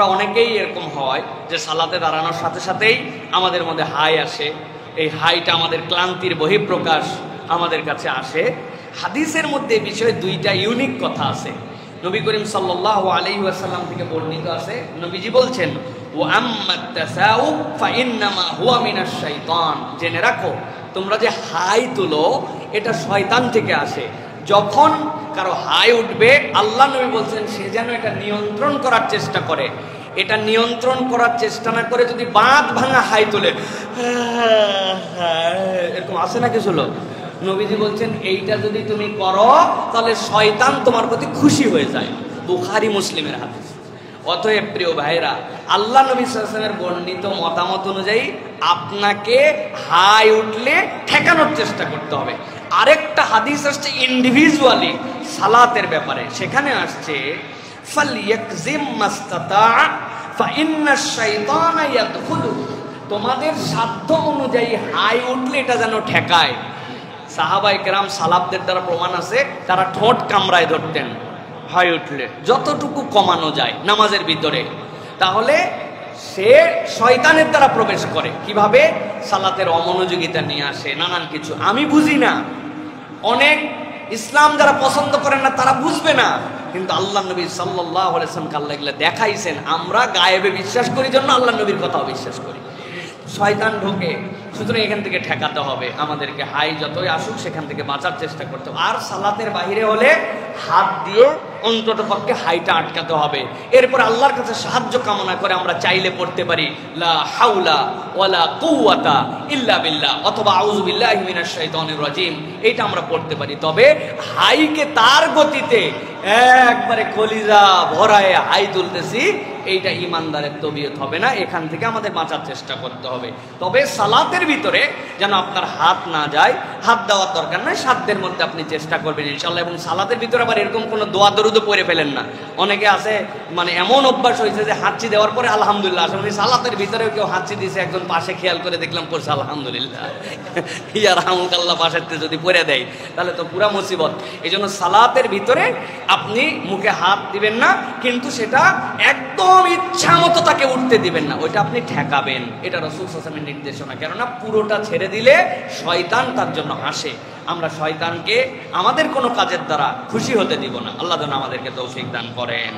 আমরা অনেকেই এরকম হয় যে সালাতে দাঁড়ানোর সাথে সাথেই আমাদের মধ্যে হাই আসে, এই হাইটা আমাদের ক্লান্তির বহিঃপ্রকাশ আমাদের কাছে আসে। হাদিসের মধ্যে এই বিষয়ে দুইটা ইউনিক কথা আছে। নবী করিম সাল্লাল্লাহু আলাইহি ওয়াসাল্লাম থেকে বর্ণিত আছে, নবীজি বলছেন ওয়া আম্মাত তাসাউব ফাইন্নামা হুয়া মিনাশ শাইতান, জেনে রাখো তোমরা যে হাই তুলো এটা শয়তান থেকে আসে। যখন কারো হাই উঠবে আল্লাহ নবী বলছেন সে যেন এটা নিয়ন্ত্রণ করার চেষ্টা করে। এটা নিয়ন্ত্রণ করার চেষ্টা না করে যদি বাঁধ ভাঙা হাই তোলে, এরকম আসে না কিছু লোক, নবীজি বলছেন এইটা যদি তুমি করো তাহলে শয়তান তোমার প্রতি খুশি হয়ে যায়। বুখারী মুসলিমের হাদিস। অতএব প্রিয় ভাইরা, আল্লাহ নবী সাল্লাল্লাহু আলাইহি ওয়াসাল্লামের বর্ণিত মতামত অনুযায়ী আপনাকে হাই উঠলে ঠেকানোর চেষ্টা করতে হবে। আরেকটা হাদিস আসছে ইন্ডিভিজুয়ালি সালাতের ব্যাপারে, সেখানে আসছে ফালইয়াকজিম মাস্তাতা ফাইন্নাশ শাইতানা ইয়াদখুলু, তোমাদের সাধ্য অনুযায়ী হাই উঠলে এটা যেন ঠেকায়। সাহাবায়ে কেরাম সালাফদের দ্বারা প্রমাণ আছে তারা ঠোঁট কামড়ায় ধরতেন হাই উঠলে, যতটুকু কমানো যায় নামাজের ভিতরে। তাহলে সে শয়তানের দ্বারা প্রবেশ করে কিভাবে? সালাতের অমনোযোগিতা নিয়ে আসে, নানান কিছু। আমি বুঝি না, অনেক ইসলাম যারা পছন্দ করেন না তারা বুঝবে না, কিন্তু আল্লাহ নবী সাল্লাল্লাহু আলাইহি ওয়াসাল্লাম আল্লাহ এগুলো দেখাইছেন। আমরা গায়েবে বিশ্বাস করি জন্য আল্লাহ নবীর কথাও বিশ্বাস করি। শয়তান ঢোকে, সুতরাং এখান থেকে ঠেকাতে হবে আমাদেরকে। হাই যতই আসুক সেখান থেকে বাঁচার চেষ্টা করতে হবে। আর সালাতের বাইরে হলে হাত দিয়ে অন্তত পক্ষে হাইটা আটকাতে হবে। এরপর আল্লাহর কাছে সাহায্য কামনা করে আমরা চাইলে পড়তে পারি লা হাওলা ওয়ালা কুওয়াতা ইল্লা বিল্লাহ অথবা আউযু বিল্লাহি মিনাশ শাইতানির রাজিম, এইটা আমরা পড়তে পারি। তবে হাইকে তার গতিতে একবারে কলিজা ভরায় হাই তুলতেছি, এইটা ইমানদারের তবিয়ত হবে না। এখান থেকে আমাদের বাঁচার চেষ্টা করতে হবে। তবে সালাতের ভিতরে যেন আপনার হাত না যায়, হাত দেওয়ার দরকার নয়, সাধ্যের মধ্যে আপনি চেষ্টা করবেন ইনশাআল্লাহ। এবং সালাতের ভিতরে আবার এরকম কোনো দোয়া দরুদও পড়ে ফেলেন না। অনেকে আছে মানে এমন অভ্যাস হয়েছে যে হাঁচি দেওয়ার পরে আলহামদুলিল্লাহ, আসলে সালাতের ভিতরে কেউ হাঁচি দিয়েছে, একজন পাশে খেয়াল করে দেখলাম পড়ছে আলহামদুলিল্লাহ, ইয়ার হামুকাল্লাহ পাশেরতে যদি পড়ে দেয় তাহলে তো পুরা মুসিবত। এই জন্য সালাতের ভিতরে আপনি মুখে হাত দিবেন না, কিন্তু সেটা একদম ইচ্ছা মতো তাকে উঠতে দিবেন না, ওইটা আপনি ঠেকাবেন। এটা রাসূল সাল্লাল্লাহু আলাইহি ওয়াসাল্লামের নির্দেশনা। কেননা পুরোটা ছেড়ে দিলে শয়তান তার জন্য আসে। আমরা শয়তানকে আমাদের কোনো কাজের দ্বারা খুশি হতে দিব না। আল্লাহ যেন আমাদেরকে তৌফিক দান করেন।